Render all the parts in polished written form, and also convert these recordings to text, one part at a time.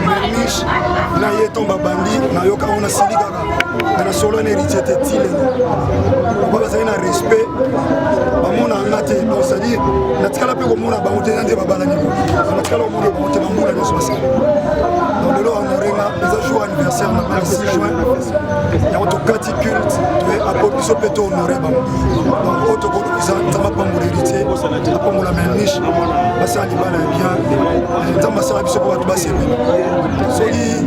Merniche na yeto babandi na yoka on a silika na solo na héritier tile on va ça na respect ba mona ngate donc ça dit na tikala pe ko mona ba mote nande babala ni na tikala mona ba mote mambula no so donc le lo honorenga les jours anniversaire na 6 juin ya auto kati culte tu a popiso peto honoré ba donc auto ko bisa tama pa mo héritier pa mo la Merniche ba ça ni bala bien tama ça biso ko ba c'est soki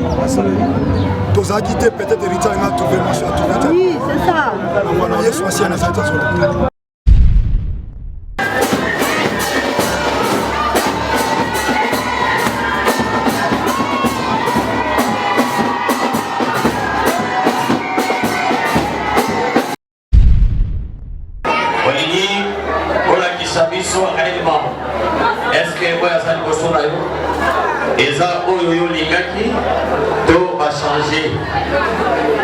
toza quitté peut-être héritier na trouver monsieur à trouver. Oui, c'est ça. Voilà, yesu asia na sata sola. Est-ce que vous avez un Eza oyo lingaki to a changé.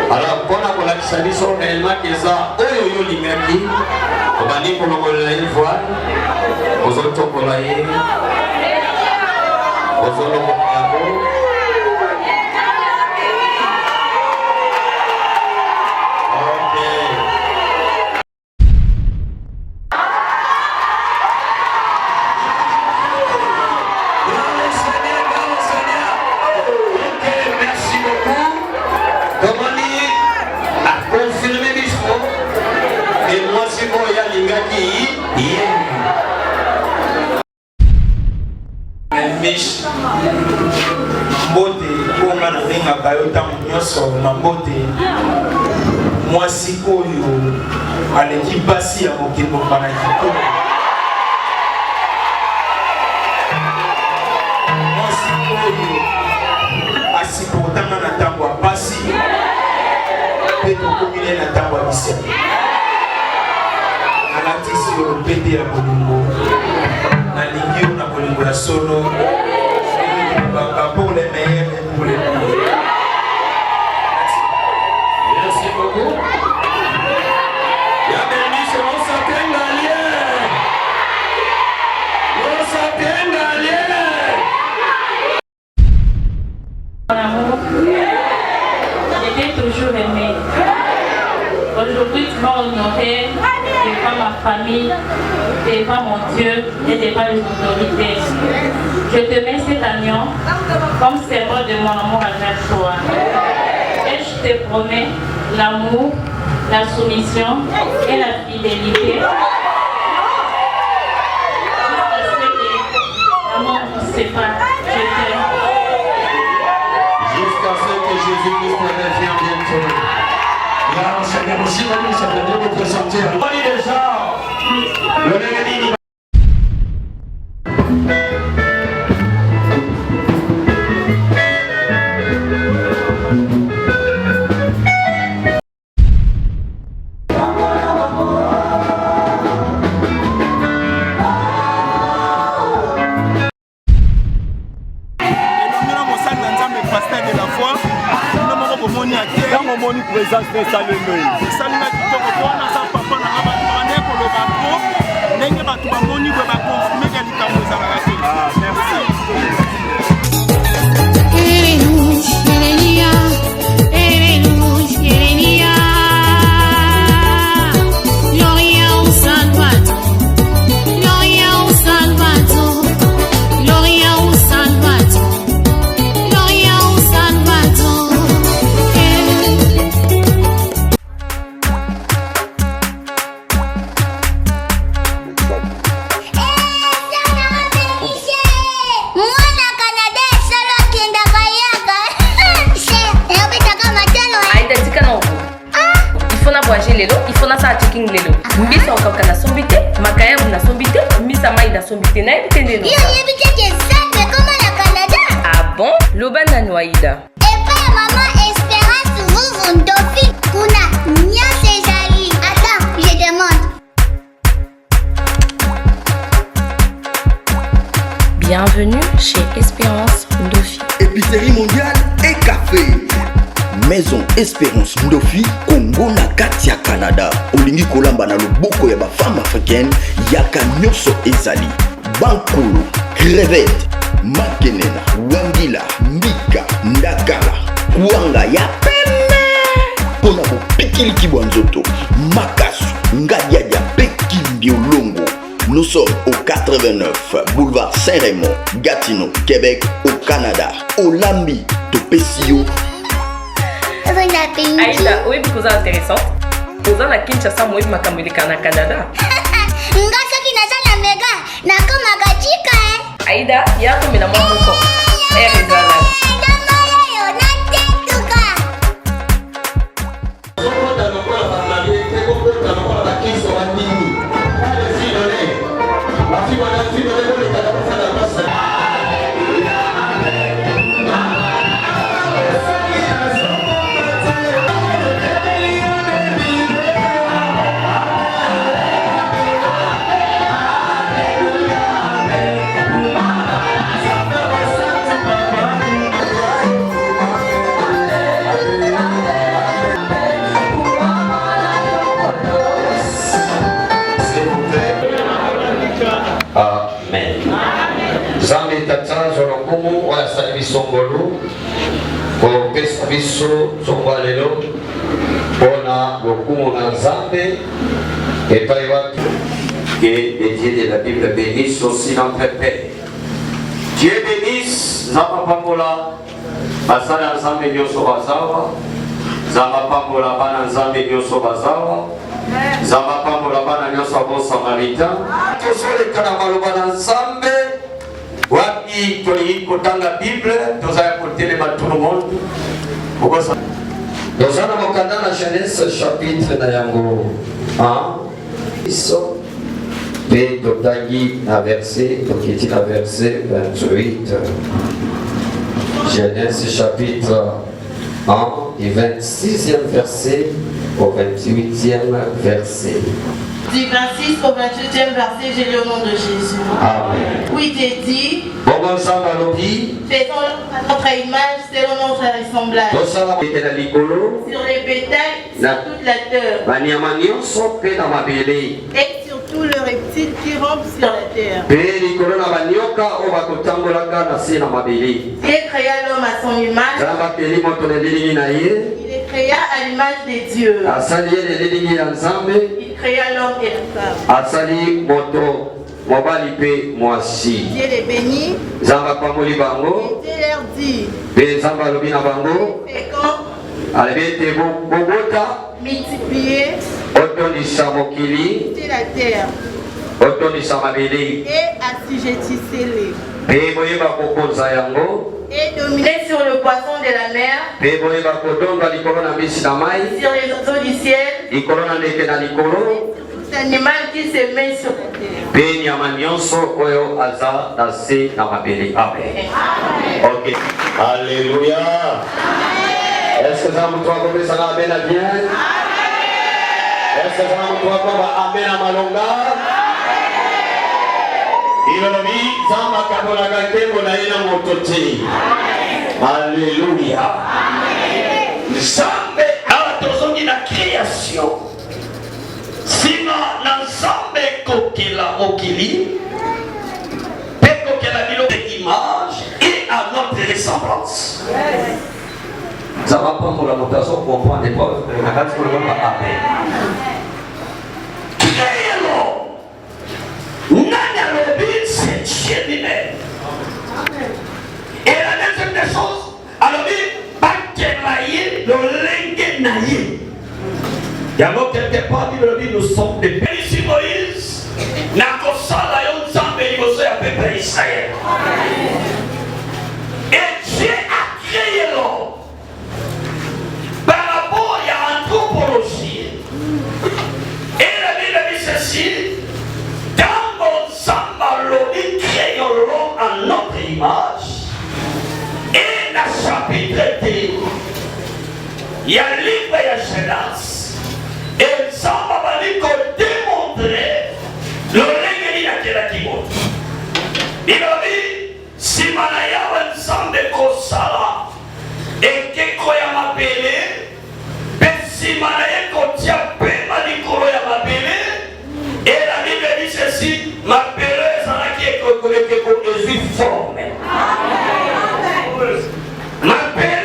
Alors pour la collectivisation réellement Eza oyo lingaki on va dire pour le voile aux autres pour la aux autres mbote ponga na benga bayota nyoso na mbote mwasi oyo aleki basi ya mokembo bana kitoko mwasi oyo asipotanga na ntango ya basi mpe tokomine na ntango ya bisia alatisi oyo pete ya bolingo nalingi oyo na bolingo ya solo pour les meilleurs et pour les meilleurs. Merci beaucoup. La Merniche, on s'appelle Galien. On s'appelle Galien. Mon amour, j'étais toujours aimée. Aujourd'hui, tu m'as honoré devant ma famille, devant mon Dieu et devant les autorités. Je te mets cet agneau comme symbole de mon amour envers toi. Et je te promets l'amour, la soumission et la fidélité. Jusqu'à ce que l'amour nous sépare. Je t'aime. Jusqu'à ce que Jésus-Christ revienne bientôt. Là, Seigneur aussi, ça peut vous présenter. On est déjà. Le réveil. présence de Salomé. Salina kitoko pona sa papa na ngabane ko lo bako ndenge batu bamoni bo bako mega likambo za bakati. Ah, merci. Il faut na sa checking lelo. Mbisa okaka na sombite, makaya na sombite, mbisa mai na sombite na ebitende no. Yo yebite que ça mais comment la Canada? Ah bon? Loba na Noaïda. Et pas maman Espérance vous Ndofi kuna nya Césari. Attends, je demande. Bienvenue chez Espérance Ndofi. Épicerie mondiale et café. Maison Espérance Ndofi, Congo na Katia Canada. Olingi kolamba na loboko ya ba femme africaine, yaka nyoso ezali. Bankolo, crevette, makenena, wangila, ndakala kuanga ya pembe mpona kopikiliki bwa nzoto makasu ngadiadia mpe kimbiolongo. Nous sommes au 89 boulevard Saint-Raymond, Gatineau, Québec, au Canada. Olambi Topesio. Aïda, oui, vous êtes intéressante. Vous êtes à Kinshasa, moi, je suis au Canada. Aïda, il y a tout le monde. Zambi tata zolokumu wa salibi songolo ko pesa biso songwalelo pona lokumu na Zambi et pas que les dieux de la Bible bénissent aussi notre Père. Dieu bénisse Zamba Pambola basala Zambi nyoso bazawa Zamba Pambola bana Zambi nyoso bazawa Zamba Pambola bana nyoso bon samaritain tosole kana maloba na Zambi wapi toli kotanga Bible tozaya kotelema tout le monde okosa dozana mokanda na Genèse chapitre na yango 1 iso pe totangi na verset tokiti na verset 28 Genèse chapitre 1 du 26e verset au 28e verset. Du 26 au 28e verset, j'ai le nom de Jésus. Amen. Oui, t'es dit, faisons notre image selon notre ressemblage. Sur les bétails, sur toute la terre. Et sur tout le reptile qui rampe sur la terre. Dieu créa l'homme à son image. Il créa à l'image des dieux. Il créa l'homme et la femme. Dieu les bénit. Et Dieu leur dit, multipliez la terre et assujettissez-les. Et dominez sur le poisson de la mer, sur les oiseaux du ciel, et sur tout animal qui se met sur la terre. Amen. Ok. Alléluia. Est-ce que ça me doit comme ça va bien? Est-ce que ça me doit comme amen à malonga? Alléluia. Zambe atozongi na création. Sima na Zambe kokela mokili. Peko kela bilo de image et à notre ressemblance. Ça va pas pour la montation pour comprendre les preuves. La carte pour le moment amen. Nana Lobin, c'est Dieu lui-même. Et la deuxième des choses, alors il pas qu'elle le lengue naïe. Il y a mot quelque part, nous sommes des pays. Ici Moïse, n'a qu'au salayon Zambé, il vous a peuple Israël. Et Dieu a créé l'homme. Par rapport à l'anthropologie. Et la Bible dit ceci. Nous créons l'homme à notre image. Et la chapitre 2, il y a le livre de Genèse. Et ça va démontrer le règne de la Kimono. Il a dit, si Manaya ensemble de Kosala et que Koya m'appelé, mais si Manaya Kotia Pema di Koroya m'appelé, et la Bible dit ceci, m'appelé. Ma père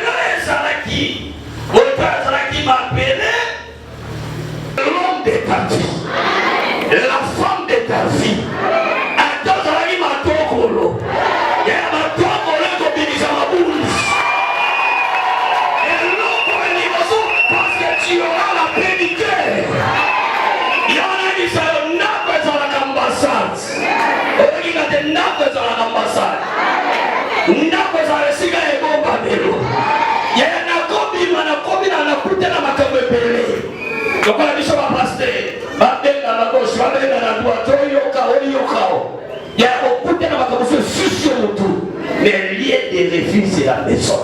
Tu auras la paix du cœur. Il y en a qui sont dans l'ambassade. Il y a des nappes dans l'ambassade. Nappes dans le cigare et bon babelo. Il y a un combine dans la coute dans ma cambe belé. Donc on a dit ça va passer. Babel dans la gauche, babel dans la droite. Il y a un coute dans ma cambe sur le tout. Mais le lieu des refuges, c'est la maison.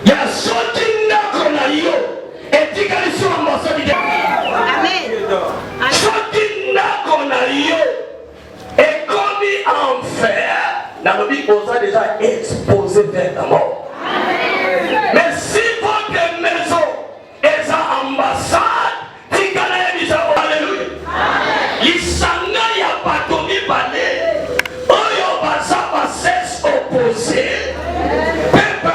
Il y a sorti et tu as sur l'ambassade. Amen. Sorti et commis en fer. Dans le but, on a déjà exposé vers la mort. Mais si votre maison est en ambassade, tu as dit ça. Alléluia. Il s'en a pas commis par les. Oh, va cesse opposé. Peuple a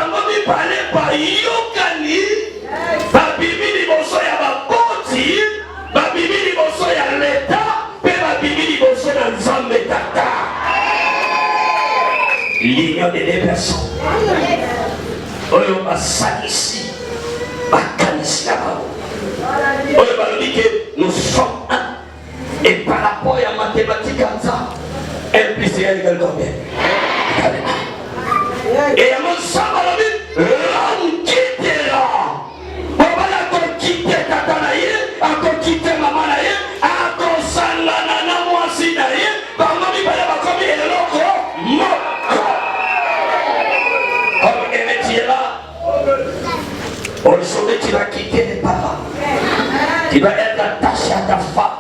parlé par Yokani. Babibi liboso ya baboti, babibi liboso ya leta, pe babibi liboso ya nzambe tata. L'union des deux personnes. Oyo basalisi, bakanisi na bango. Oyo balobi que nous sommes un. Et par rapport à mathématiques comme ça, 1 plus 1 égale combien? Et à mon sang balobi, l'homme quittera. Quitter tata na ye, ako quitter maman na ye, ako sangana na mwasi na ye, bango mibale bakomi eloko moko. Comme Aimé tu es là, aujourd'hui tu vas quitter les parents, tu vas être attaché à ta femme.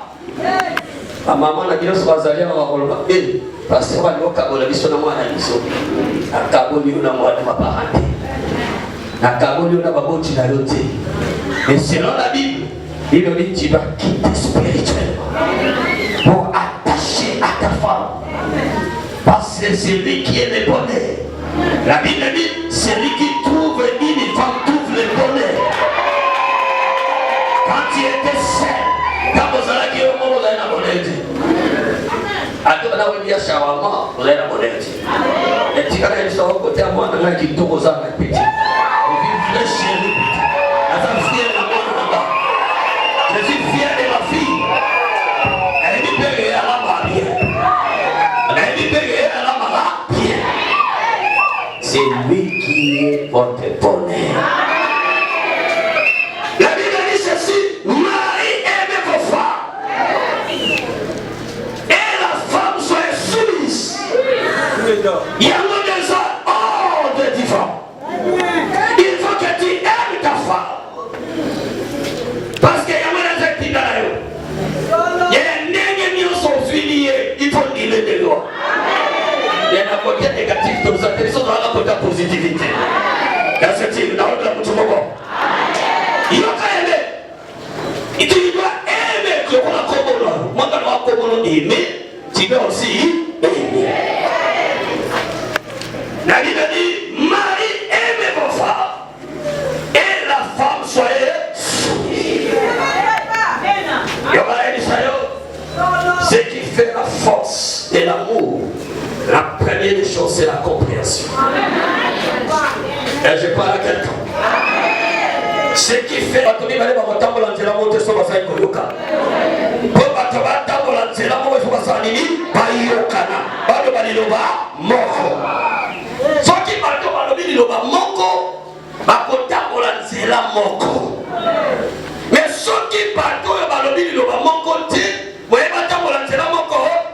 Ma maman na biso bazalia na bakoloba, parce que bali okabola biso na mwana biso, akaboli na mwana maparente. Nakaboli na baboti na yote. Et selon la Bible, il dit tu vas quitter spirituellement pour attacher à ta femme. Parce que c'est lui qui est le bonheur. La Bible dit celui qui trouve une femme trouve le bonheur. Quand tu étais seul, quand vous allez dire au monde, vous avez la bonheur. Attends, on dit à Shawama, vous avez la bonheur. Et tu vas aller sur le côté à moi, on a dit tout aux hommes petit. Je suis fier de ma fille. Elle dit que elle a bien. Elle dit que elle a bien. C'est lui qui est votre bonheur. La Bible dit ceci, Marie aime vos femmes. Et la femme soit soumise. Il y a des ordres différents. Il faut que tu aimes ta femme. Parce qu'il y a des gens qui il y a des nègres qui sont finis, il faut dire de loi. Il y a un côté négatif, donc ça te sont dans la côté positivité. Dans ce type, dans le monde, il faut aimer. Et tu dois aimer que l'on a comme moi, quand on a aimer, tu dois aussi aimer. La Bible dit, Marie aime vos femmes. Et la femme soyez soumise. Ce qui fait la force de l'amour, la première des choses, c'est la compréhension. Et je parle à quelqu'un. Ce qui fait la mais ceux qui partent au balobi de mon côté, vous voyez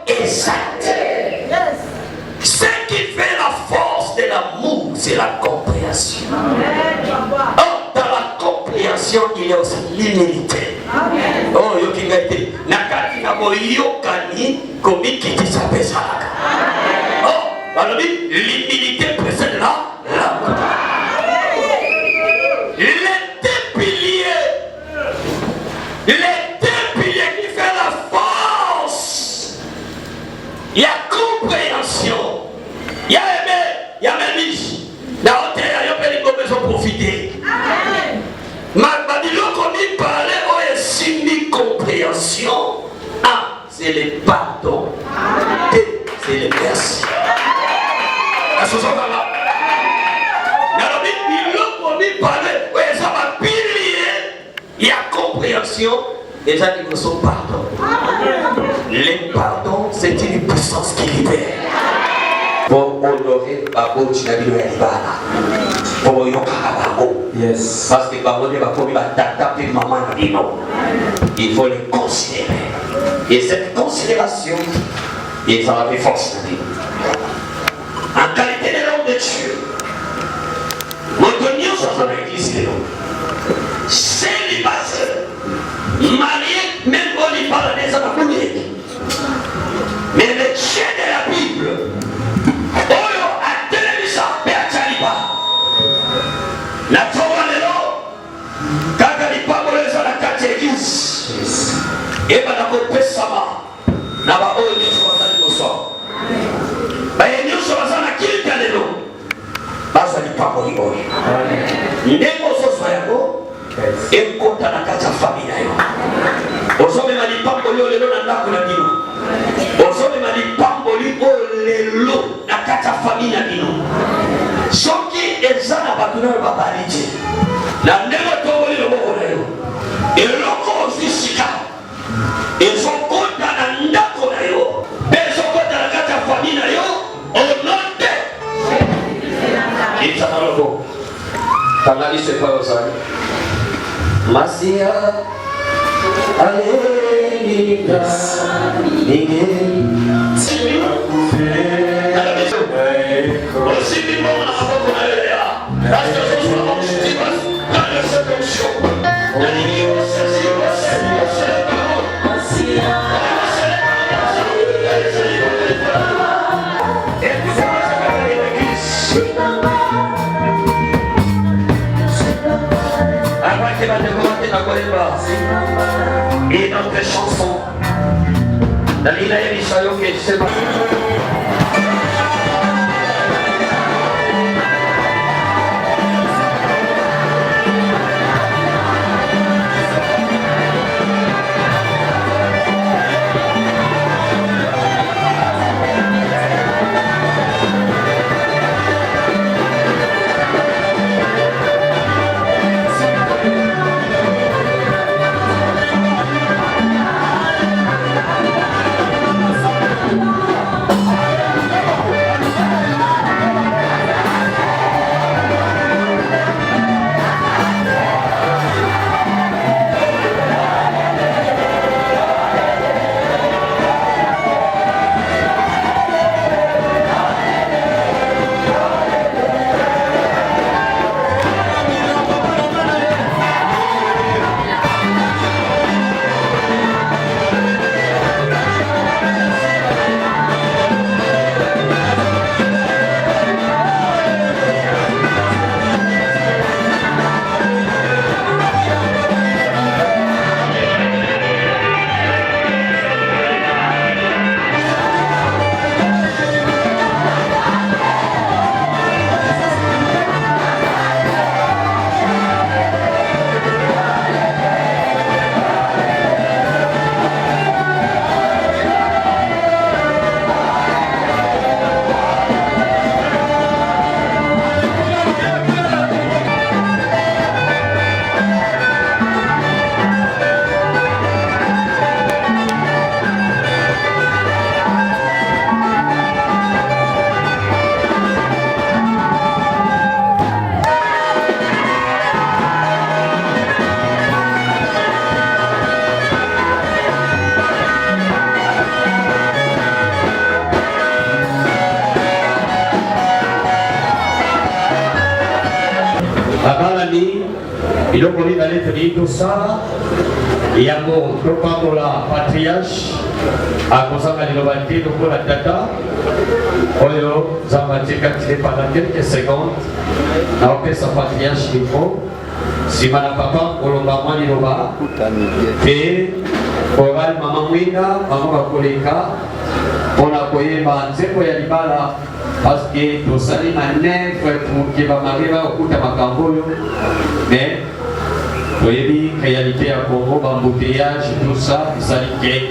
exact. Ce qui fait la force de l'amour, c'est la compréhension. Or, dans la compréhension, il y a aussi l'humilité. Oh, yokingaite, nakati na boyokani, komi kiti sape salaka. Oh, balobi, l'humilité précède l'amour. Les deux piliers qui font la force. Il y a compréhension. Il y a aimé. Il y a même ici. La hauteur, il y a besoin de profiter. Malgré qu'on y parlait, on est signé compréhension. Ah, c'est le pardon. C'est le merci. Sosokala. Nalobi biloko mibale eza ba pilier ya compréhension déjà il faut son pardon. Le pardon c'est une puissance qui libère. Pour honorer Babo Chinabilo Yalibana. Pour yokara Babo. Yes. Parce que Babo ne va pas me taper maman Nabino. Il faut les considérer. Et cette considération, il va avoir force de vie. En qualité de l'homme de Dieu, notre union sur l'église de l'homme. Célibataire, marié, même quand il parle des hommes. Mais le Dieu de la Bible, Oyo a télévisé Père Tchaliba. La Torah de l'eau, quand il parle de la catéchise, et bien la Pesama, n'a pas Oyo de Sosa. Mais nous sommes en activité de l'eau. Basa ni papo ni Oyo. Ndemo Sosa yako, et kota na kacha familia yo. Osome mali papo leo lelo na ndako na dino. Osome mali papo lelo na kacha familia dino. Soki ezana batuna babalije. Na ndemo tobo lelo moko na yo. Eloko ofisika. Ezokota na ndako na yo. Ezokota na kacha familia yo. Onote. Itanaloko. Tangali sepa osani. Masia Alléluia Nigé aussi vivant à Abokonaléa parce que ce soit mon justice dans la séduction la ligne au saisi au saisi au saisi Masia et notre chanson Dalila Elishayo qui est c'est il a voulu aller tenir tout ça. Il y a mon la patriarche à cause de l'innovation de la data. Oyo, Zamatika, pendant quelques secondes, on a fait sa patriarche il faut. Si ma papa, on l'a pas l'innova. Et oral maman Wina, maman Koleka, on a payé ma nzeko ya libala. Parce que tout ça est manœuvre pour qu'il va m'arriver au coup de ma camboyo. Mais, vous voyez, réalité à Congo, embouteillage, tout ça, ça l'est.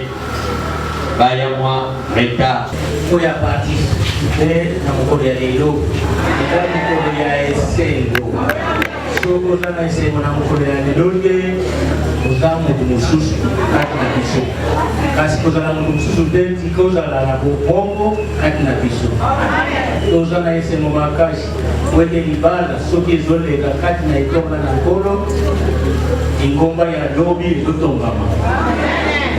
baya mwa retard oya participe na mokolo ya lelo eza mokolo ya esengo soko oza na esengo na mokolo ya lelo nde oza moto mosusu kati na biso kasi kozala moto mosusu te tika ozala na bobongo kati na biso toza na esengo makasi po ete libala soki ezoleka kati na etonga na nkolo ingomba ya lobi ezotongama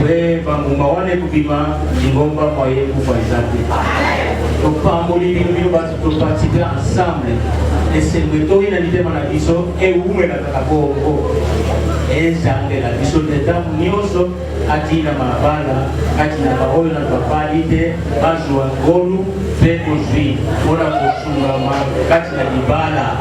we bangumba wana ekubima ingomba mwaye kufa eza te topamboli bino bino bato toparticipe ensemble esengo etoyina litema na biso ewumelaka bongo ezangela biso te ntango nyonso atina mabala atina baoyo na bapali te bazwa ngolu mpe kozwi mpona kosungama kati na libala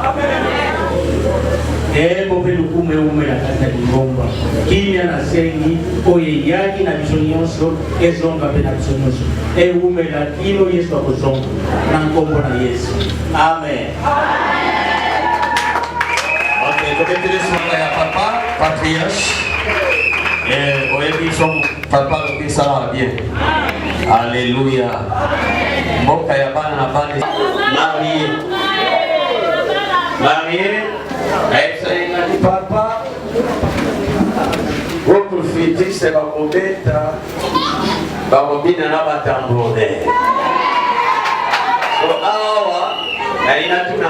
ebo mpe lukumu ewumela kati na lingomba kimia na sengi oyo eyaki na biso nyonso ezonga mpe na biso nyonso ewumela kino yesu akozonga na nkombo na yesu amen. Toketele songa ya papa patriarche oyebi son papa lokisala bien alléluia mboka ya bana na bana marie ayesaingani papa woprofitiste bakobeta bakobina na batambone so awa nalinatuna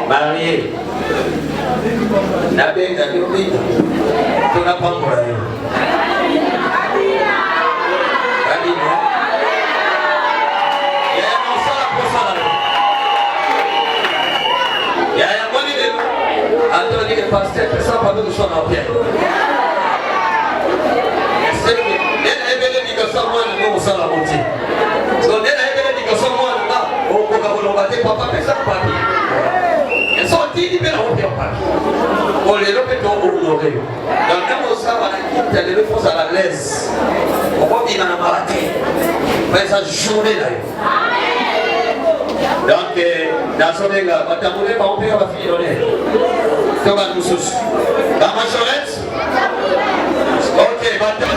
Marie, nabenga yobina, tunapambula yo. Kabina. Ya mosala posala. Ya mwani lelo. Antoni ke pasteur pesa pa do sona opia. Eseke, nena ebele dikosa mwana no mosala moti. So nena ebele dikosa mwana na okoka bolobate papa pesa papi. Sorti bela opia papi. On les répète au honoré. Dans le même ça va la quitte les fonds à la laisse. On va bien en amater. Mais ça journée là. Donc dans son égal, on t'a voulu pas on peut la filer. Comment nous sous. La majorette. OK, va dans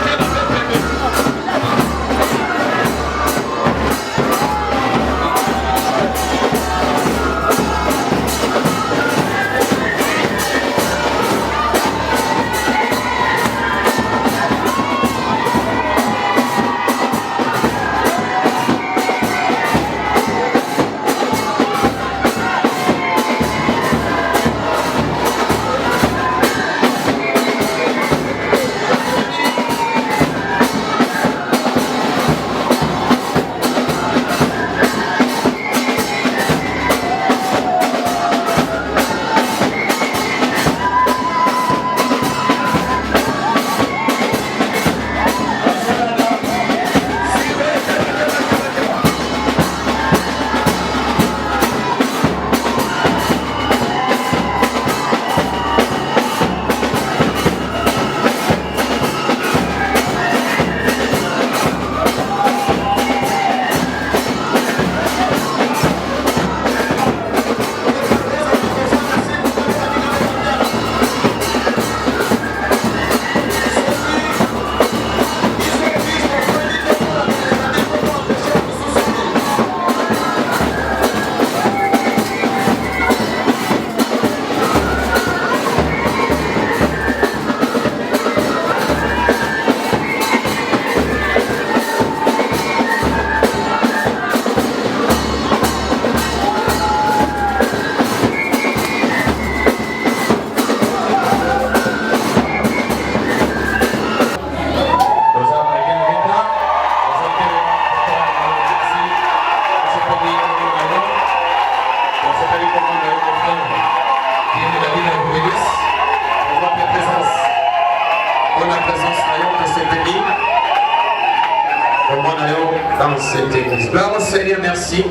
cette église. Gloire au Seigneur, merci.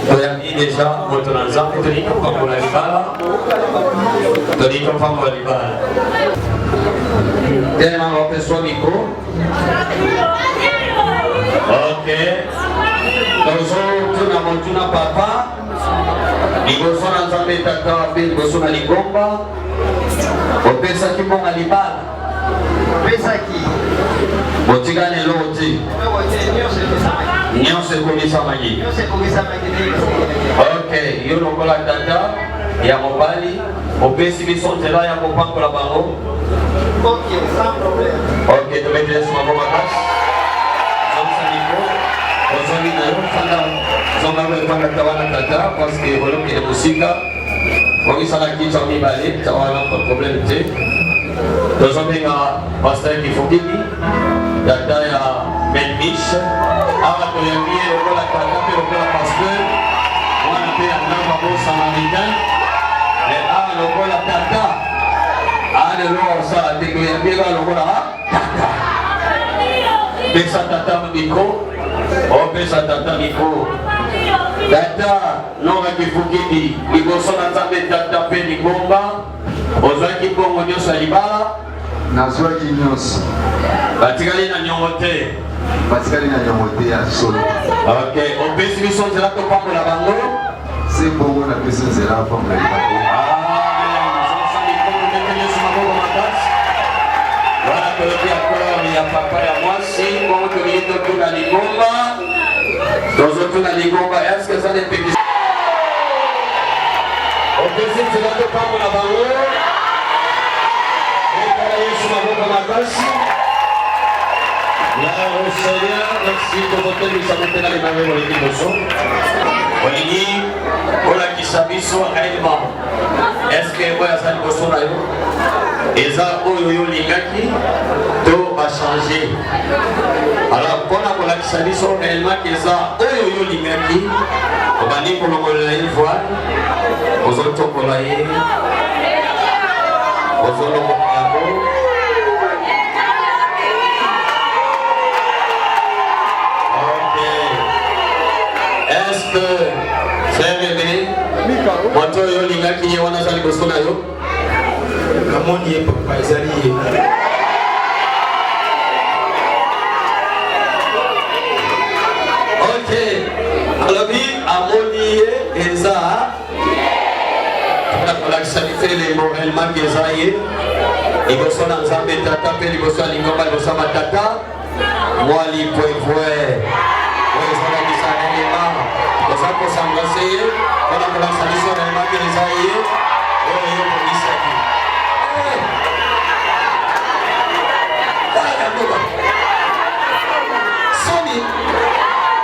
Nous avons dit déjà, nous avons dit qu'on va libala. Nous avons dit qu'on va libala. Tellement on peut son micro. Ok. Nous avons papa. Liboso na nzambe tata pe liboso na ligomba. Opesa ki monga libala. Opesa ki botikane loti nyonse komisa maji. Ok, yo lokola tata ya mobali opesi biso nzela ya kopangola bango. Ok, sans problème. Ok, tometelesi bango makasi zonsaniko ozongi na yo fanda zongango epanga tawana tata parce que olokele mosika wangisala kitwa mibale tawana problème te. Tozobenga pasteur Kifokiki tata ya Benmich awa toyambie lokola tata pe lokola pasteur wana pe ya namba bo samaritain mais awa lokola tata ale lo sala te toyambie lokola tata pesa tata miko o pesa tata miko tata nonga Kifokiki liboso na Nzambe tata pe libomba ozwaki bongo nyonso ya libala nazwaki nyonso batikali na nyongo te ya solo. Ok, opesi biso nzela topambola bango se bongo napesi nzela pambola bango. wana toyoki akor ya papa ya mwasi bongo tolingi totuna libomba tozotuna libomba eske eza nepekisi opesi nzela topambola bango ekala yesu maboko makasi. Là, au Seigneur, merci de votre mission maintenant les mains pour les dévotions. Olini, ola kisabiso réellement. Est-ce que moi ça ne bosso là yo? Eza oyo lingaki to a changé. Alors pour la kisabiso réellement eza oyo lingaki obani pour le une fois aux autres pour la yé aux autres est-ce que c'est bébé moto yo lingaki ye wana sali bosko na yo namoni ye papa ezali ye ok alobi amoni ye eza kolakisa bife elembo réellement eza ye liboso na Nzambe tata mpe liboso ya lingomba liboso ya matata mwali pwepwe oyo ezalakisa elema oza kosanglase ye mpona kolakisa biso réellement ke eza ye oyo yo komisaki somi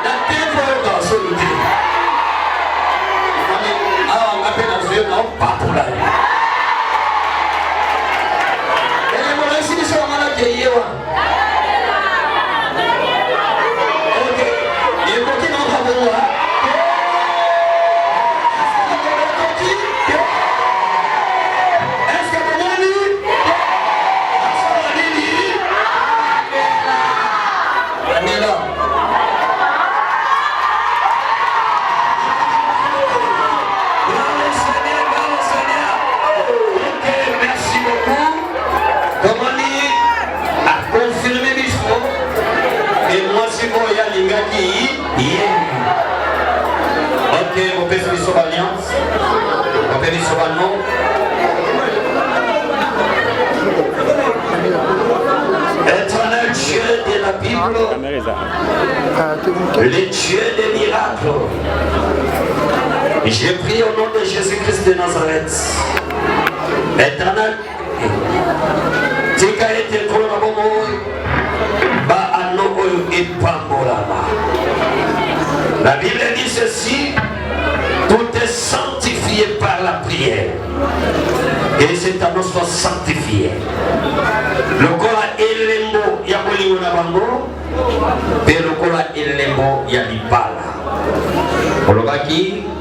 na tempo oyo kasoni te awa nga mpe nazoyo na opatola ye elembo naisi biso yamanaki ye wana Ok, vous faites une alliance, vous faites une nom. Éternel Dieu de la Bible, le Dieu des miracles, j'ai pris au nom de Jésus-Christ de Nazareth. Éternel, tu as été trop amoureux, la Bible dit ceci, tout est sanctifié par la prière. Et c'est à nous soit sanctifié. Le kola elembo ya bolingo na bango, pe le kola elembo ya libala.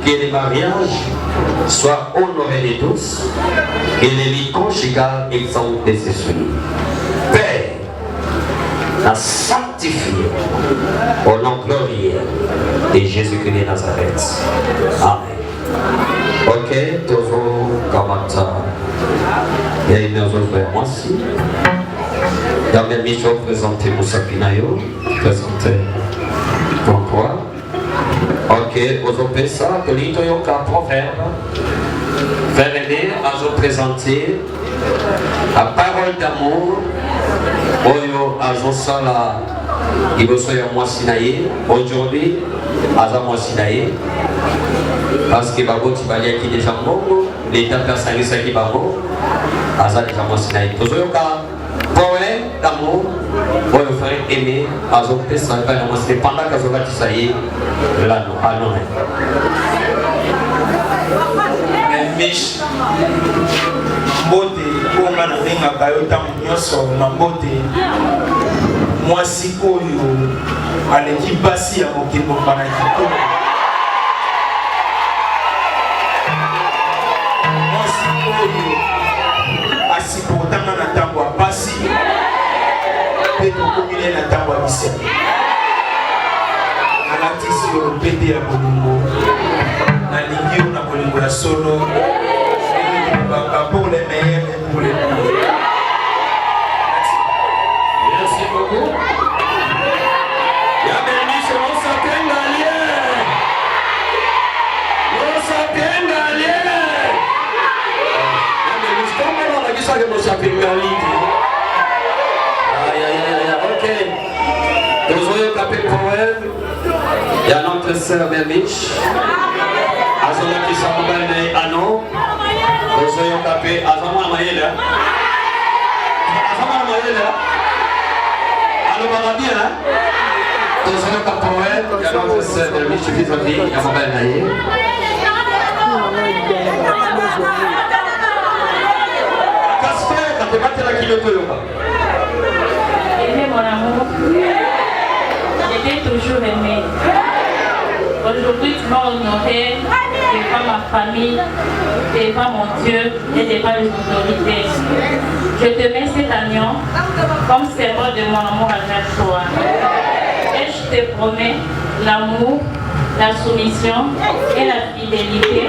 Que les mariages soient honorés de tous et les vies conjugales exemptes de ses soumis. Père, a sanctifié au nom glorieux de Jésus-Christ de Nazareth. Amen. Ok, toujours Kamata. Il y a une autre moi aussi. Dans mes missions, présenter Moussa Pinayo, présenter pourquoi. Ok, vous avez ça, que l'Itoyoka proverbe, faire aider à vous présenter la parole d'amour Oyo azosala liboso ya mwasi na ye aujourd'hui aza mwasi na ye parce que baboti baliaki déjà mbongo l'état asangisaki bango aza déjà mwasi na ye tozoyoka poème d'amour oyo frère aimé azopesa epai na mwasi pendant kazolakisa ye lano anone mish mbote bonga na bengaka yo ntango nyonso na mbote mwasi oyo aleki basi ya mokili mopana kitoko mwasi oyo asipotanga na ntango ya pasi mpe tokomile na ntango ya bisika alatisi yo pete ya bolingo nalingi yo na bolingo ya solo pour les meilleurs et pour les pires. Merci beaucoup. Ok. Nous capé poème. Il y a notre sœur Berlich. Azona qui s'appelle Anon. Nous avons tapé Azama Maïla. Azama Maïla. Alors, on va bien, hein? Nous avons tapé, il y a notre sœur de Michel Fizaki, il y a Mabel Naïe. Casper, quand tu vas te la kilo Toyoka. Aimé mon amour, j'étais toujours aimé. Aujourd'hui, tu m'as honoré devant ma famille, devant mon Dieu et devant les autorités. Je te mets cet agneau comme symbole de mon amour envers toi. Et je te promets l'amour, la soumission et la fidélité.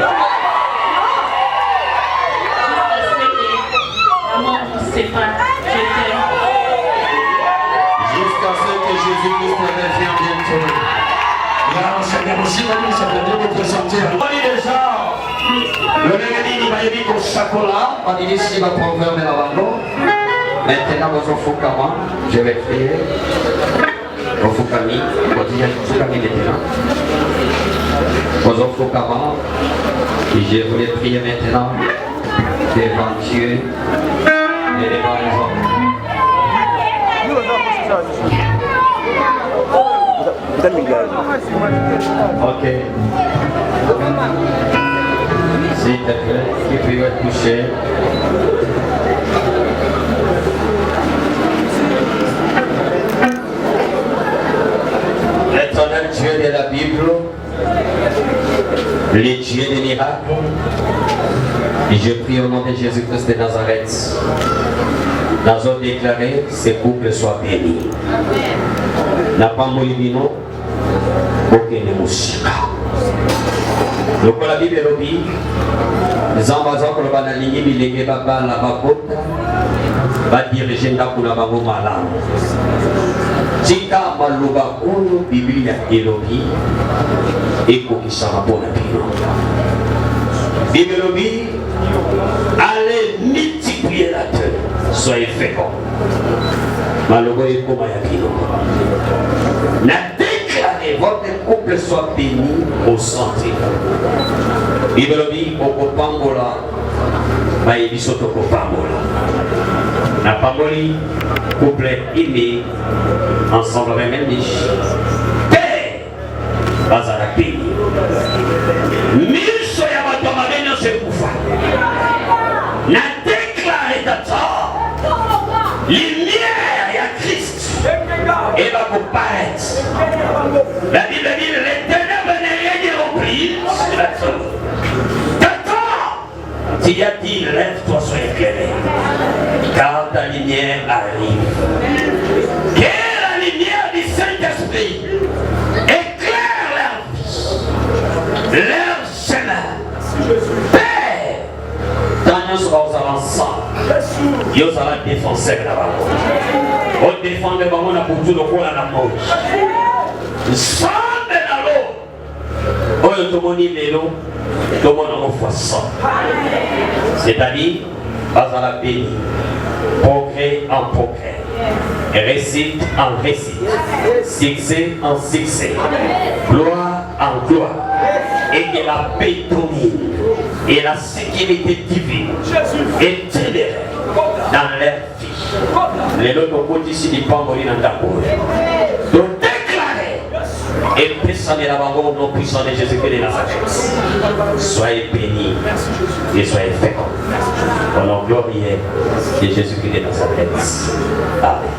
L'amour nous sépare. Je t'aime. Jusqu'à ce que Jésus-Christ revienne bientôt. Maintenant, vous Fukama, je vais crier au Fukami, Fukami maintenant. Vous Fukama, et je voulais prier maintenant devant Dieu et devant les hommes. Ok. S'il te plaît, qui peut être touché. L'éternel Dieu de la Bible, le Dieu des miracles, et je prie au nom de Jésus-Christ de Nazareth. Nous avons déclaré que ces couples soient bénis. N'a pas moïbino, aucun moussika. Donc la Bible est dit, les ambassades pour le banalini, les baba la bakota, va diriger dans la bango malam. Tika maluba kono Biblia elobi, eko kisama bona bino. Bible elobi, allez multiplier la terre, soyez féconds. Malogo eko mayakino. Na déclaré votre couple soit béni au santé. Bible dit au Pambola, Maïbisoto Pambola. Na Pamboli, couple aimé, ensemble avec même niche. Père, pas à la béni. Mille soyama tomabeno se koufa. Na déclaré d'atort. Lumière ya Christ. Et va vous paraître. La Bible dit les ténèbres n'est rien rempli sur la terre. T'attends. Tu as dit lève-toi, sois éclairé. Car ta lumière arrive. Que la lumière du Saint-Esprit éclaire leur chemin. Père, tant nous serons ensemble. Dieu sera défenseur là-bas. On défend le ballon pour tout le monde à la mort. Sans de l'eau. On est tout le monde l'élo. Tout le monde en fois ça. C'est-à-dire, pas à la béni. Progrès en progrès. réussite en réussite, succès en succès, gloire en gloire, et que la paix domine et la sécurité divine est générée dans leur vie. Les autres côtés ici, ils ne peuvent pas mourir dans ta peau. Donc déclarer et puissant de la banque, non puissant de Jésus-Christ de Nazareth. Soyez bénis et soyez féconds. Au nom glorieux de Jésus-Christ de Nazareth. Amen.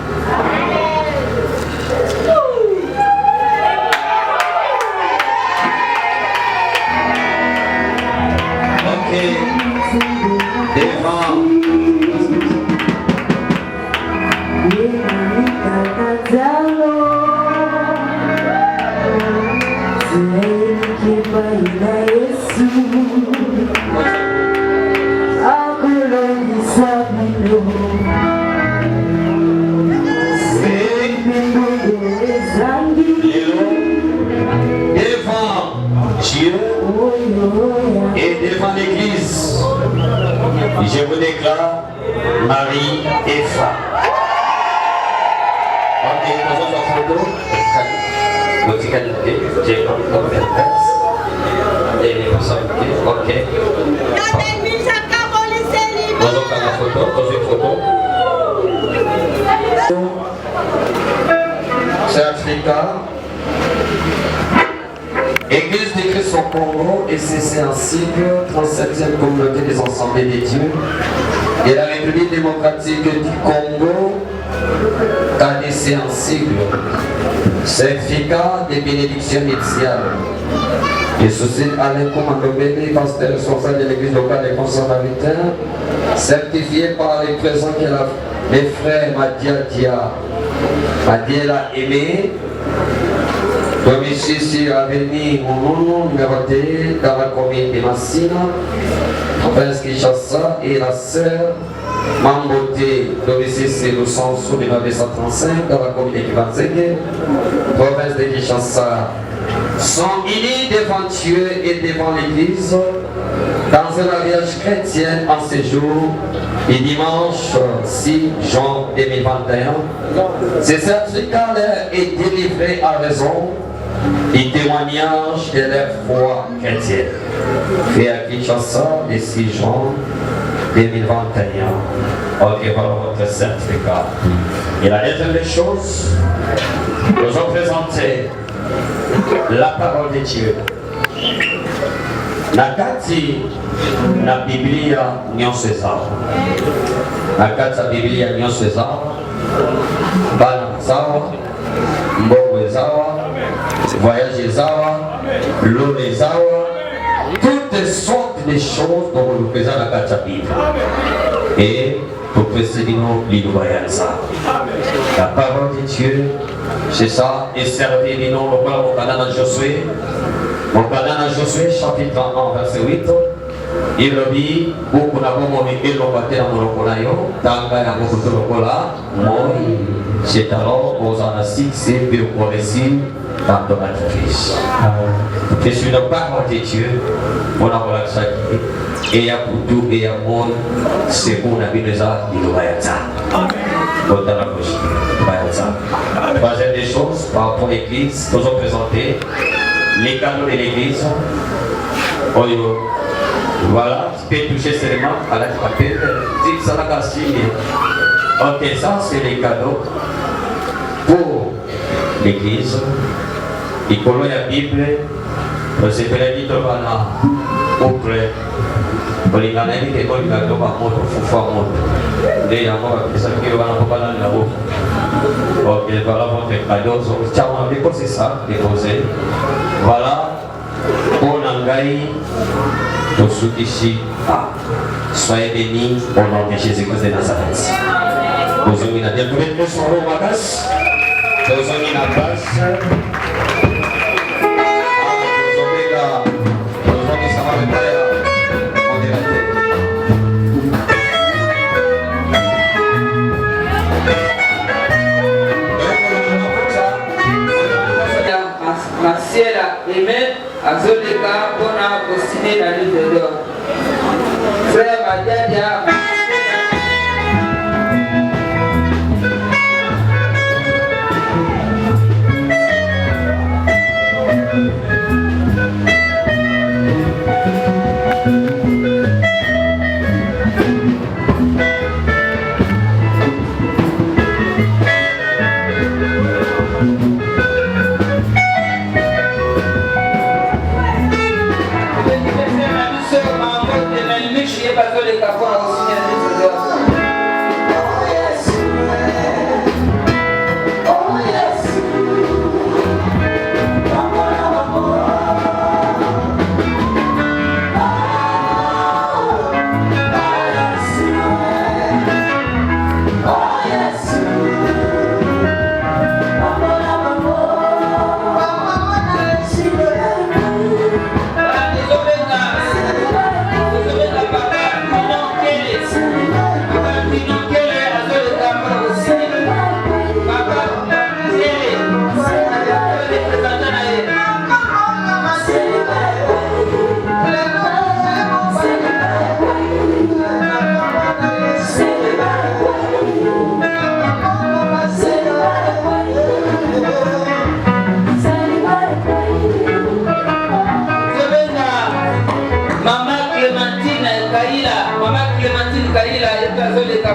Et devant l'église, je vous déclare Marie et femme. Ok, nous avons un photo. J'ai et les personnes, ok. Nous avons la photo, c'est Africa. Église de Christ au Congo et c'est un sigle, 37e communauté des Assemblées des Dieux et la République démocratique du Congo, KDC un sigle, certificat de bénédiction initiale. Et ceci Alain Komandobele, pasteur responsable de l'église locale des conservateurs, certifié par les présents que les frères Madiela Aimé. Domicile sur Avenue Monono, numéroté dans la commune de Massina, province Kinshasa, et la sœur Mamboté, domicile sur le Sanso, numéro 235, dans la commune de Kibanzege, province de Kinshasa, sont unis devant Dieu et devant l'Église dans un mariage chrétien en ce jour, et dimanche 6 juin 2021. Ce certificat leur est délivré à raison et témoignage de leur foi chrétienne. Fait à Kinshasa le 6 juin 2021. Ok, voilà votre certificat. Et la deuxième des choses, nous allons présenter la parole de Dieu. Nakati na Biblia nyonso ezawa. Nakati ya Biblia nyonso ezawa. Bana ezawa, mbongo ezawa, voyage ezawa, l'eau ezawa, toutes sortes de choses dont nous présentons la carte de la Bible. Et pour précéder nous, la parole de Dieu, c'est ça, et servir les noms au Canada de Josué. Au Canada de Josué, chapitre 1, verset 8. Il dit, beaucoup d'abord, il l'ont battu dans mon okonayo, tanga ya beaucoup de lokola, moi, c'est alors, aux anastik, c'est bien pour récit, dans ton matrice. Je suis la parole de Dieu, on a voilà ça qui et à tout et à mon, c'est pour la vie de ça, il va y avoir. Dans la bouche, il va y avoir. Troisième des choses, par rapport à l'église, nous avons présenté les canaux de l'église. Voilà, tu peux toucher seulement à la chapelle, tu ça la casse. Ok, ça c'est les cadeaux pour l'église. Il y a la Bible, c'est pour la Bible, auprès. Il y a des gens qui ont des mots. Il y a des gens qui ont ok, voilà votre cadeau. Tiens, on va déposer ça, déposer. Voilà, pour Nangaï, pour ceux ici, soyez bénis au nom de Jésus-Christ de Nazareth. Vous avez une adresse, vous sont au magasin, vous avez une base. Amen. Azoleka pona postiner la livre d'or. Frère Madiadia. bazoleka mpona kosigner miso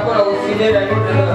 para auxiliar a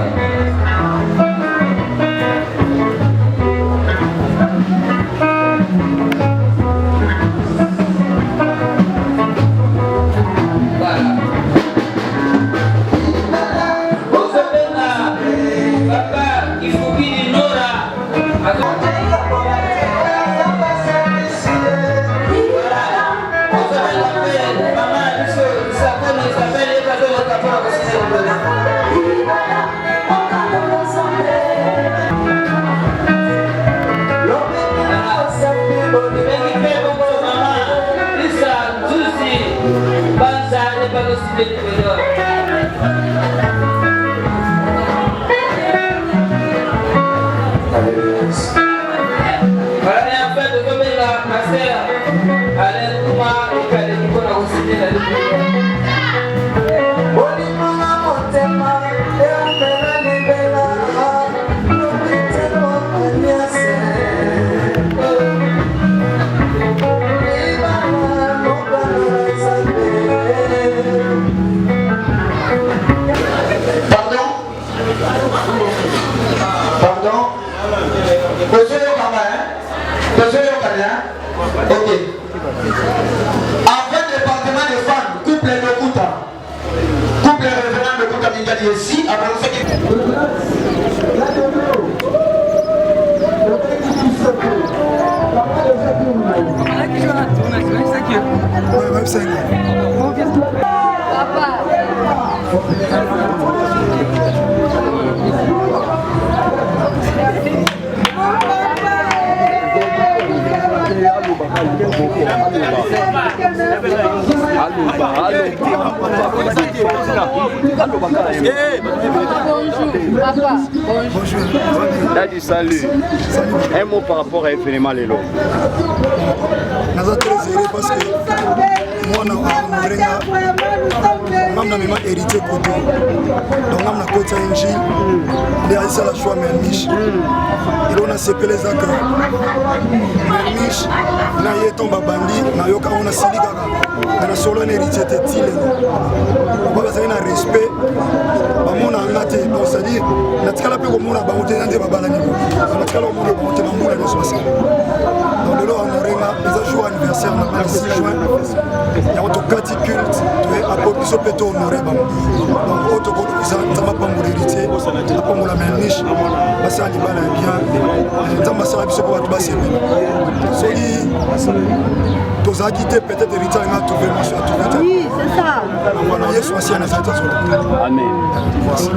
ici, après on sait Daddy, salut. Un mot par rapport à l'événement Lelo. Je suis très heureux parce que moi, je suis héritier côté. Donc, je suis côté NG. Je suis la choix Mermiche. Et on a séparé les accords. Mermiche, je suis tombé bandi. Je suis sili gaga. Je suis solo héritier de Tile. On va avoir un respect. Bamona ngate, c'est-à-dire, la tkala pe komona ba mutena nde babala ni. La tkala komona ba mutena mbula no sosa. Donc le on renga les jours anniversaire na 6 juin. Ya auto kati culte, tu es à Popiso peto honoré ba. Donc auto ko bisa tama pa mbulirité, pa mbula Mermiche, basa li bala bien. Tama sa biso ko batu basebe. Soli toza quitté peut-être héritier nga trouver monsieur à trouver. Oui, c'est ça. Voilà, Yesu asia na sata solo. Amen. Merci.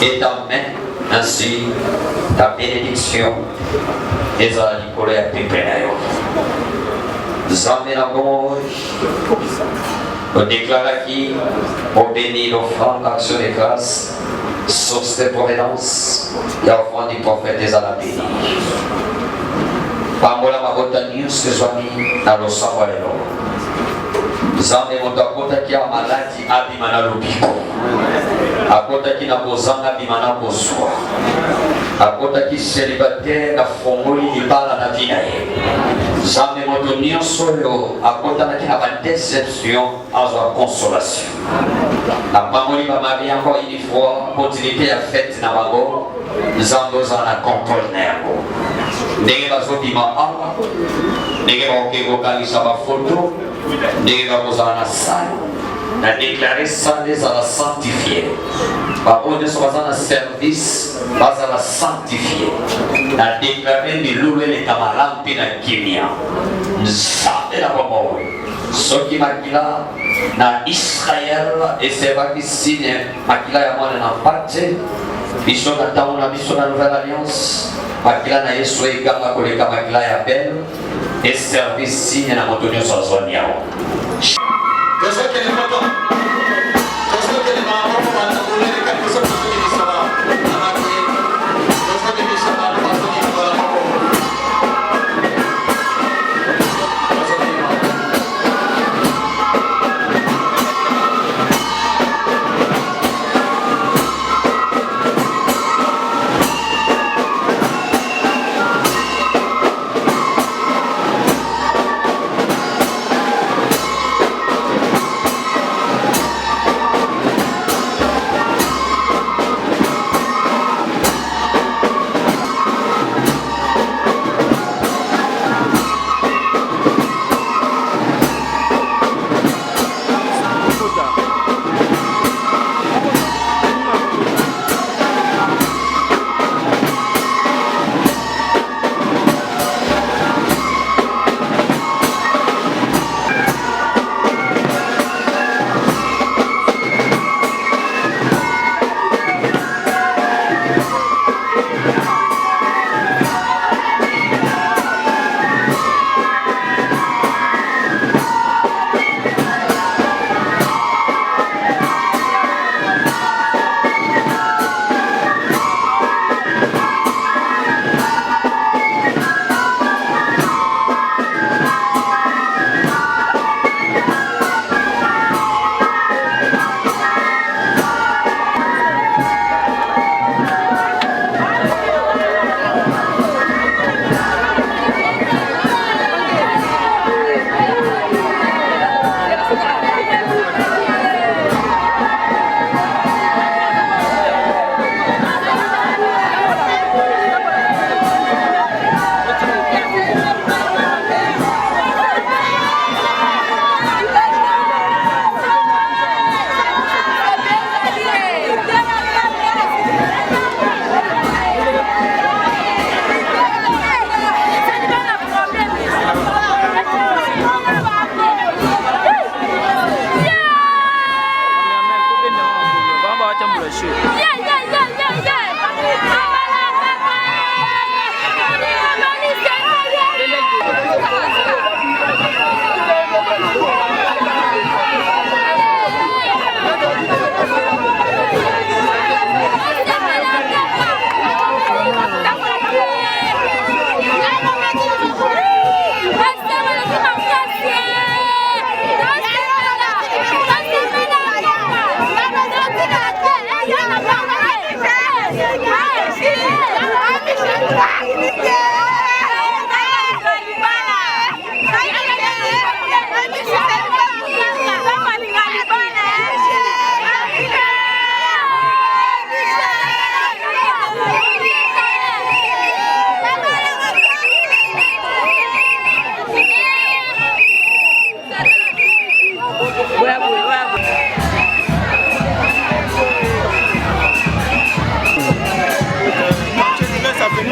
et t'amène ainsi ta bénédiction et à l'icône à Pépénayo. Zamenabo, on déclare qui, on bénit l'offrande, l'action de grâce, source de providence, et l'offrande du prophète et à la béni. Pamola Mabota News, les amis, dans le Samuel. Zame motakota ki a maladi abimana lobiko. Akota ki na bozanga abimana bozwa. Akota ki célibataire na fongoli libala na vida ye. Zame moto nyonso yo akota na ki na ba déception azwa consolation. Apamoli ba mari encore une fois continuité ya fête na bango. Nzambe ozala na contrôle na yango. Ndenge bazobima awa, ndenge bakoki kokanisa bafoto, ndenge bakozala na sale, na déclaré sale ezala sanctifié. Baoyo nyonso baza na service bazala sanctifié. Na déclaré milulu eleka malamu mpe na kimia. Nzambe na bomoi. Soki makila na Israel esebaki signe makila ya mwana na mpate, biso na ntango na biso na nouvelle alliance, makila na Yesu eganga koleka makila ya belle et service signe na moto nyonso azwani yawo. Tozokende moto, tozokende maamoko batakolele kati tozokende saba amaki, tozokende saba tozokende kola moko.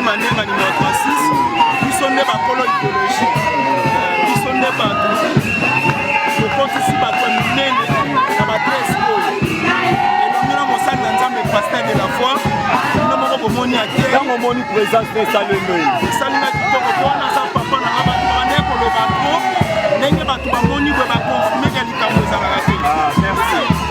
Manenga numéro 36, nous sommes des bakolo idéologique, nous sommes des bateaux, nous comptons ici bateaux minés, nous avons 13 mots. Et nous avons ça dans le pasteur de la foi. omoni ake ntango omoni présence na esalelo esali na kitoko mpo wana aza papa na nga bato bande koloba to ndenge bato bamoni boye bakonfirmeke likambo ezalaka te. Merci.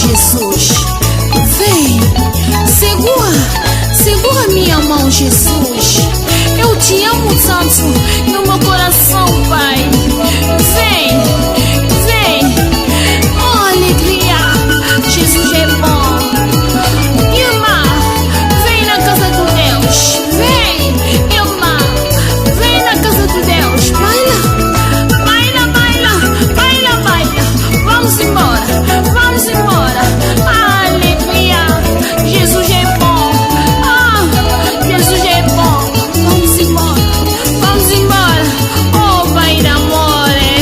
Jesus. Vem, segura minha mão, Jesus. Eu te amo tanto no meu coração, Pai. Vem, oh alegria, Jesus é bom. Irmã, vem na casa do Deus. Vem, irmã, vem na casa do Deus. Baila. Vamos embora. Alegria, Jesus é bom. Jesus é bom. Vamos embora. Oh Pai d'amore,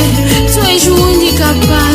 tu és o único Pai.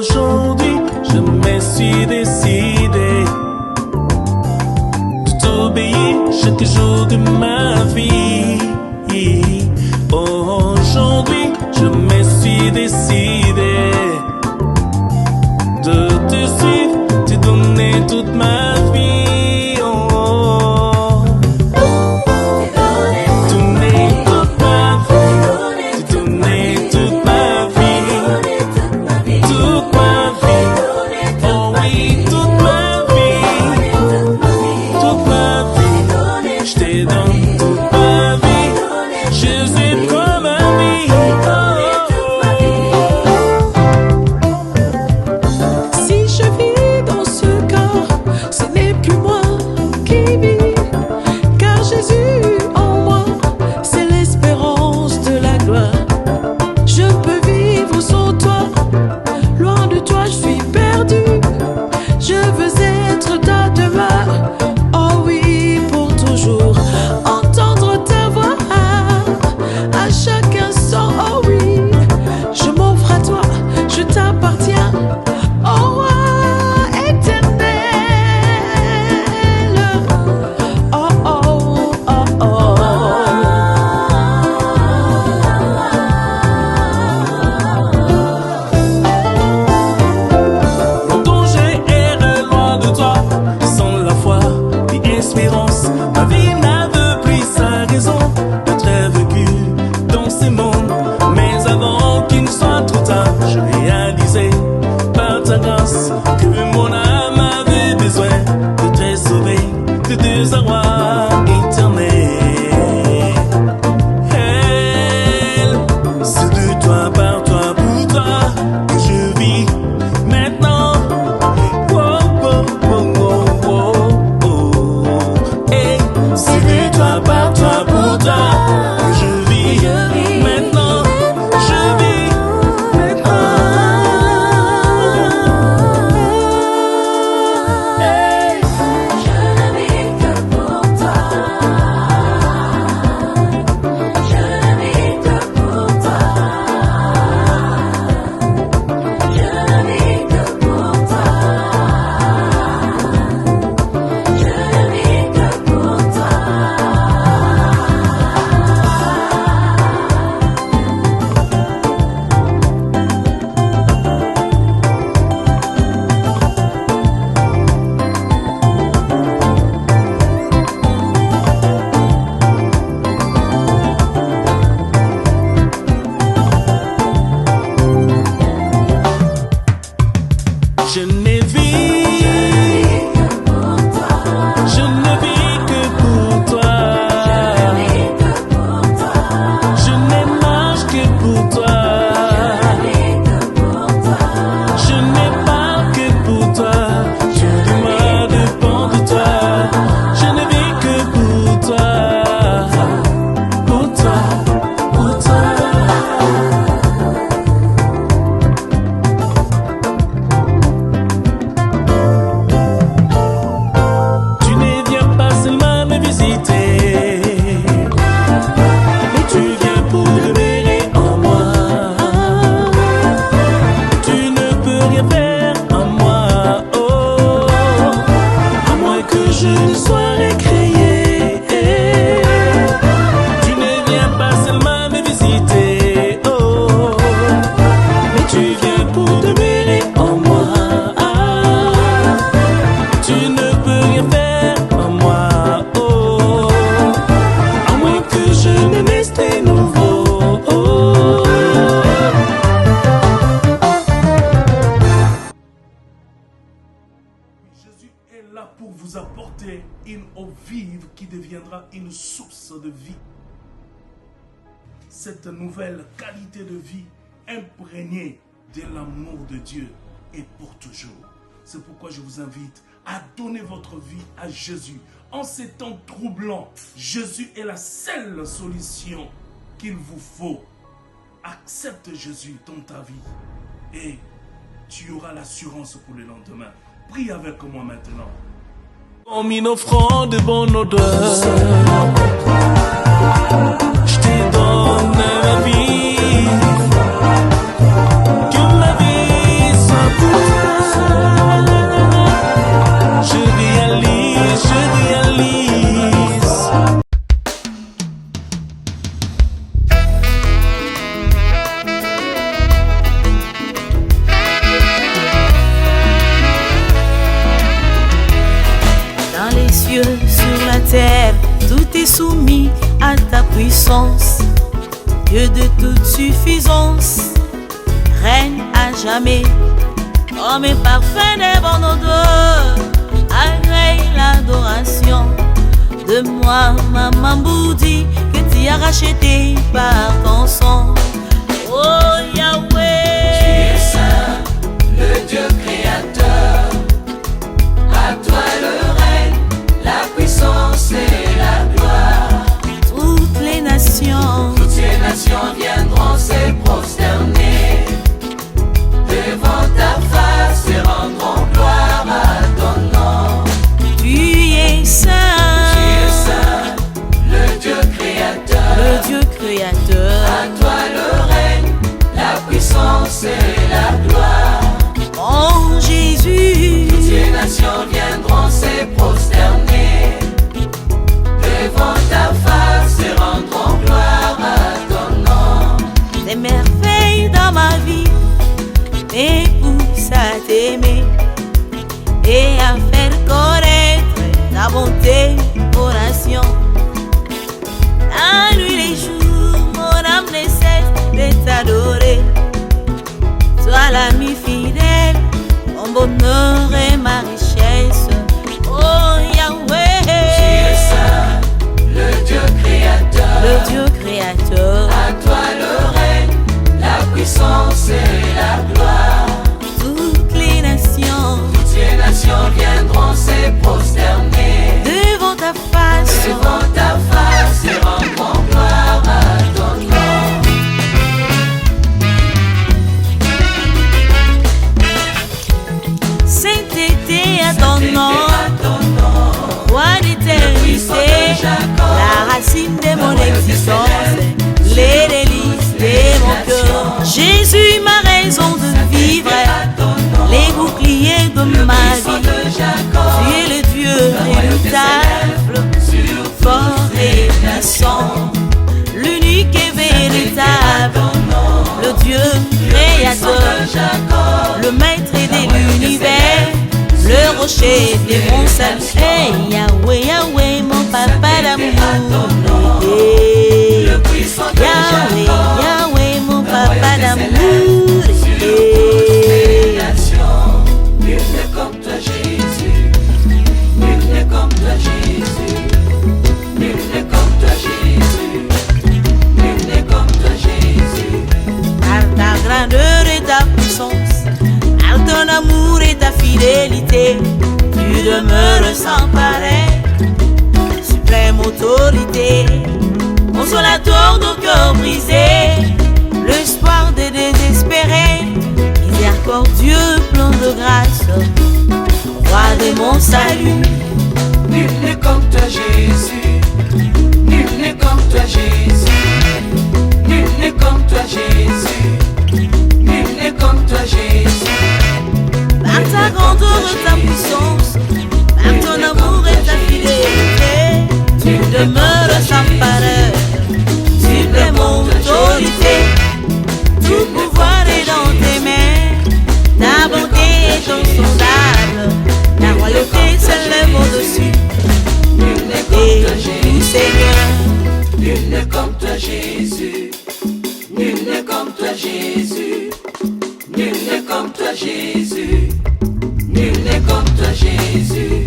Aujourd'hui, je me suis décidé de t'obéir chaque jour de ma vie. Aujourd'hui, je me suis décidé de te suivre, te donner toute ma vie. Donner toute ma vie, te donner toute ma vie. Toute ma vie, oh oui, toute ma vie, je te donne toute ma vie, Jésus comme ami. Si je vis dans ce corps, ce n'est plus moi qui vis, car Jésus en moi, c'est l'espérance de la gloire. Je peux vivre sans toi. Loin de toi, je suis perdu. Je veux être ta demeure. Oh oui, pour toujours. Entendre ta voix à chaque instant. Oh oui, je m'offre à toi. Je t'appartiens. Oh roi éternel. Oh oh oh oh. Longtemps j'ai erré loin de toi, sans la foi ni espérance. Ma vie n'avait plus sa raison d'être vécue dans ce monde. Mais avant qu'il ne soit trop tard, je réalisais par ta grâce que mon âme avait besoin de te sauver de désarroi éternel. C'est de toi, par toi, pour toi que je vis maintenant. C'est de toi, par toi, pour toi que je vis maintenant. Je vis maintenant. eau vive qui deviendra une source de vie. Cette nouvelle qualité de vie imprégnée de l'amour de Dieu est pour toujours. C'est pourquoi je vous invite à donner votre vie à Jésus. En ces temps troublants, Jésus est la seule solution qu'il vous faut. Accepte Jésus dans ta vie et tu auras l'assurance pour le lendemain. Prie avec moi maintenant. Comme une offrande de bonne odeur, je te donne ma vie, que ma vie soit pour toi. Je réalise, Dans les cieux, sur la terre, tout est soumis à ta puissance. Dieu de toute suffisance, règne à jamais. Comme un parfum de bonne odeur, agrée l'adoration de moi, Maman Boudi, que tu as racheté par ton sang. Oh Yahweh, tu es saint, le Dieu créateur. À toi le règne, la puissance et la gloire. Toutes les nations viendront se prosterner devant ta face et rendront gloire à ton nom. Tu es saint, le Dieu créateur. le Dieu créateur. À toi le règne, la puissance et la gloire. Oh Jésus, toutes les nations viendront se prosterner devant ta face et rendront gloire à ton nom. des merveilles dans ma vie me poussent à t'aimer et à faire connaître ta bonté aux nations. La nuit, les jours, mon âme ne cesse de t'adorer. Toi l'ami fidèle, mon bonheur et ma richesse. Oh Yahweh, tu es saint, le Dieu créateur. le Dieu créateur. À toi le règne, la puissance et la gloire. Toutes les nations viendront se prosterner devant ta face et rendront gloire à ton nom. sainteté à ton nom, roi d'éternité, la racine de mon existence, les délices de mon cœur. Jésus, ma raison de vivre, les boucliers de ma vie. Tu es le Dieu redoutable, fort et puissant, l'unique et véritable, le Dieu créateur, le maître de l'univers, le rocher de mon salut. Hey, Yahweh, Yahweh, mon papa d'amour. Hey, Yahweh, Yahweh, mon papa d'amour. Hey. Nul n'est comme toi Jésus, nul n'est comme toi Jésus, nul n'est comme toi Jésus, nul n'est comme toi Jésus. Par ta grandeur et ta puissance, par ton amour et ta fidélité, tu demeures sans pareil, suprême autorité, consolateur de cœur brisé, l'espoir des désespérés, miséricordieux, plein de grâce, roi de mon salut. Nul n'est comme toi Jésus, nul n'est comme toi Jésus, nul n'est comme toi Jésus, nul n'est comme toi Jésus. Par ta grandeur et ta puissance, par ton amour et ta fidélité, tu demeures sans pareil, suprême autorité, tout pouvoir est dans tes mains, ta bonté est insondable, ta royauté s'élève au-dessus. Nul n'est comme toi Jésus, Seigneur, nul n'est comme toi Jésus, nul n'est comme toi Jésus, nul n'est comme toi Jésus, nul n'est comme toi Jésus.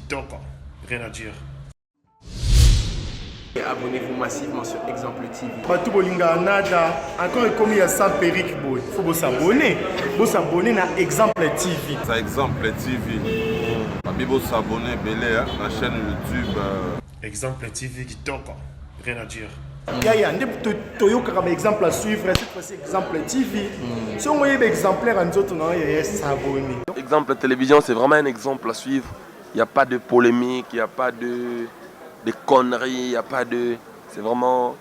Kitoko, rien à dire. Et abonnez-vous massivement sur Exemple TV. Batou Bolinga Nada, encore comme il y a 100 périques, il faut vous s'abonner. Vous s'abonner à Exemple TV. C'est Exemple TV. Vous s'abonner à la chaîne YouTube. Exemple TV Kitoko, rien à dire. Yaya, un exemple à suivre, cette fois-ci Exemple TV. Si on voyait exemplaire en autres, non, il y a s'abonner. Exemple télévision, c'est vraiment un exemple à suivre. Il n'y a pas de polémique, il n'y a pas de conneries, il n'y a pas de... C'est vraiment...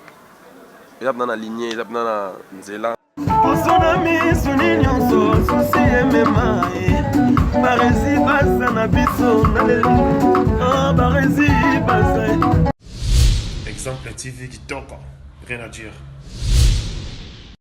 Il y a dans la lignée, il y a dans la nzela. Exemple TV Kitoko, rien à dire.